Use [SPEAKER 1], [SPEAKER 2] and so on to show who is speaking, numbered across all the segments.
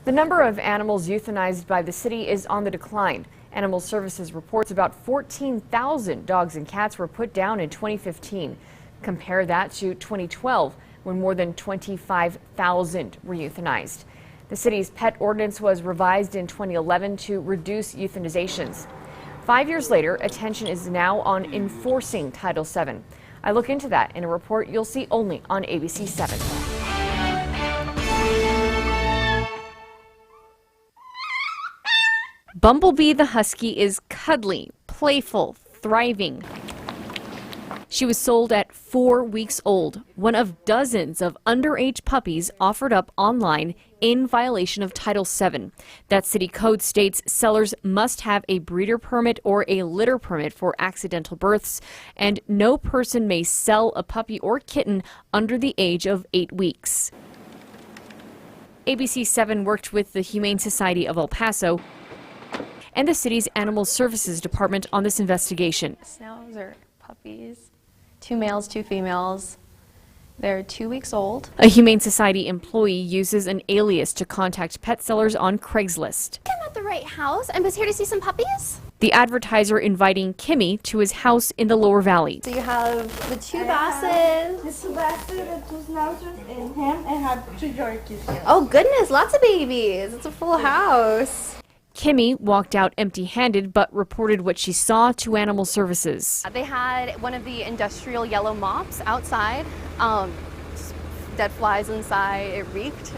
[SPEAKER 1] The number of animals euthanized by the city is on the decline. Animal Services reports about 14,000 dogs and cats were put down in 2015. Compare that to 2012, when more than 25,000 were euthanized. The city's pet ordinance was revised in 2011 to reduce euthanizations. 5 years later, attention is now on enforcing Title VII. I look into that in a report you'll see only on ABC 7. Bumblebee the husky is cuddly, playful, thriving. She was sold at 4 weeks old, one of dozens of underage puppies offered up online in violation of Title VII. That city code states sellers must have a breeder permit or a litter permit for accidental births, and no person may sell a puppy or kitten under the age of 8 weeks. ABC 7 worked with the Humane Society of El Paso and the city's Animal Services Department on this investigation.
[SPEAKER 2] Those are puppies. 2 males, 2 females. They're 2 weeks old.
[SPEAKER 1] A Humane Society employee uses an alias to contact pet sellers on Craigslist.
[SPEAKER 3] I'm at the right house. I was here to see some puppies.
[SPEAKER 1] The advertiser inviting Kimmy to his house in the Lower Valley.
[SPEAKER 3] So you have the 2 Basses.
[SPEAKER 4] The 2 Basses, the 2 Schnauzers, and him, and have 2 Yorkies here.
[SPEAKER 3] Oh goodness, lots of babies. It's a full house.
[SPEAKER 1] Kimmy walked out empty-handed but reported what she saw to Animal Services.
[SPEAKER 3] They had one of the industrial yellow mops outside. Dead flies inside. It reeked.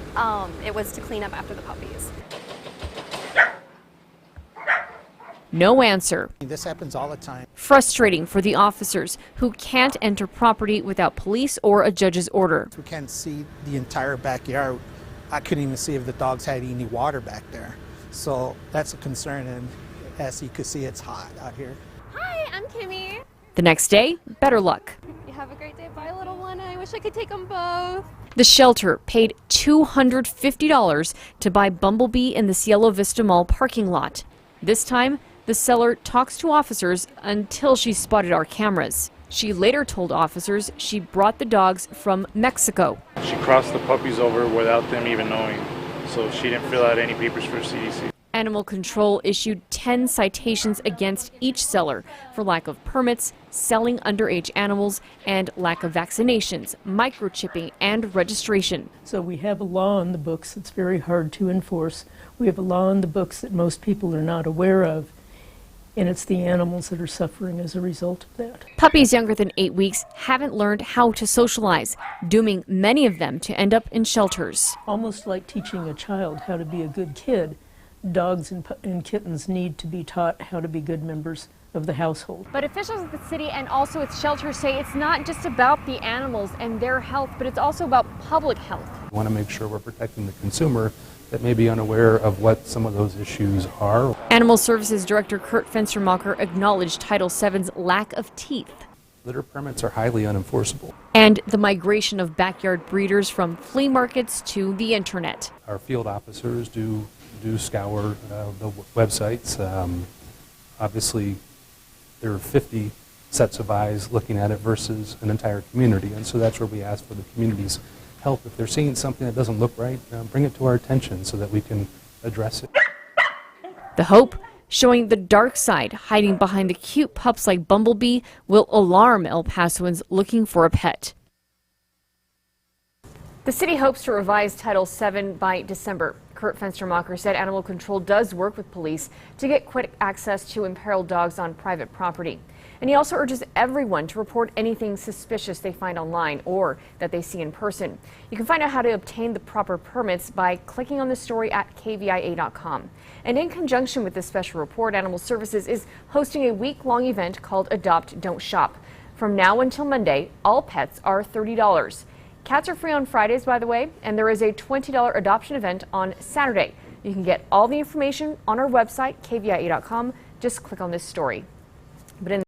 [SPEAKER 3] It was to clean up after the puppies.
[SPEAKER 1] No answer.
[SPEAKER 5] This happens all the time.
[SPEAKER 1] Frustrating for the officers who can't enter property without police or a judge's order.
[SPEAKER 5] We can't see the entire backyard. I couldn't even see if the dogs had any water back there. So that's a concern, and as you can see, it's hot out here.
[SPEAKER 3] Hi, I'm Kimmy.
[SPEAKER 1] The next day, better luck.
[SPEAKER 3] You have a great day. Bye, little one. I wish I could take them both.
[SPEAKER 1] The shelter paid $250 to buy Bumblebee in the Cielo Vista Mall parking lot. This time, the seller talks to officers until she spotted our cameras. She later told officers she brought the dogs from Mexico.
[SPEAKER 6] She crossed the puppies over without them even knowing, so she didn't fill out any papers for CDC.
[SPEAKER 1] Animal Control issued 10 citations against each seller for lack of permits, selling underage animals, and lack of vaccinations, microchipping, and registration.
[SPEAKER 7] So we have a law on the books that's very hard to enforce. We have a law on the books that most people are not aware of, and it's the animals that are suffering as a result of that.
[SPEAKER 1] Puppies younger than 8 weeks haven't learned how to socialize, dooming many of them to end up in shelters.
[SPEAKER 7] Almost like teaching a child how to be a good kid, dogs and kittens need to be taught how to be good members of the household.
[SPEAKER 1] But officials at the city and also its shelters say it's not just about the animals and their health, but it's also about public health.
[SPEAKER 8] We want to make sure we're protecting the consumer that may be unaware of what some of those issues are.
[SPEAKER 1] Animal Services Director Kurt Fenstermacher acknowledged Title VII's lack of teeth.
[SPEAKER 8] Litter permits are highly unenforceable.
[SPEAKER 1] And the migration of backyard breeders from flea markets to the internet.
[SPEAKER 8] Our field officers do scour the websites. Obviously, there are 50 sets of eyes looking at it versus an entire community, and so that's where we ask for the community's help. If they're seeing something that doesn't look right, bring it to our attention so that we can address it.
[SPEAKER 1] The hope, showing the dark side hiding behind the cute pups like Bumblebee, will alarm El Pasoans looking for a pet. The city hopes to revise Title VII by December. Kurt Fenstermacher said Animal Control does work with police to get quick access to imperiled dogs on private property. And he also urges everyone to report anything suspicious they find online or that they see in person. You can find out how to obtain the proper permits by clicking on the story at KVIA.com. And in conjunction with this special report, Animal Services is hosting a week-long event called Adopt, Don't Shop. From now until Monday, all pets are $30. Cats are free on Fridays, by the way, and there is a $20 adoption event on Saturday. You can get all the information on our website, KVIA.com. Just click on this story. But in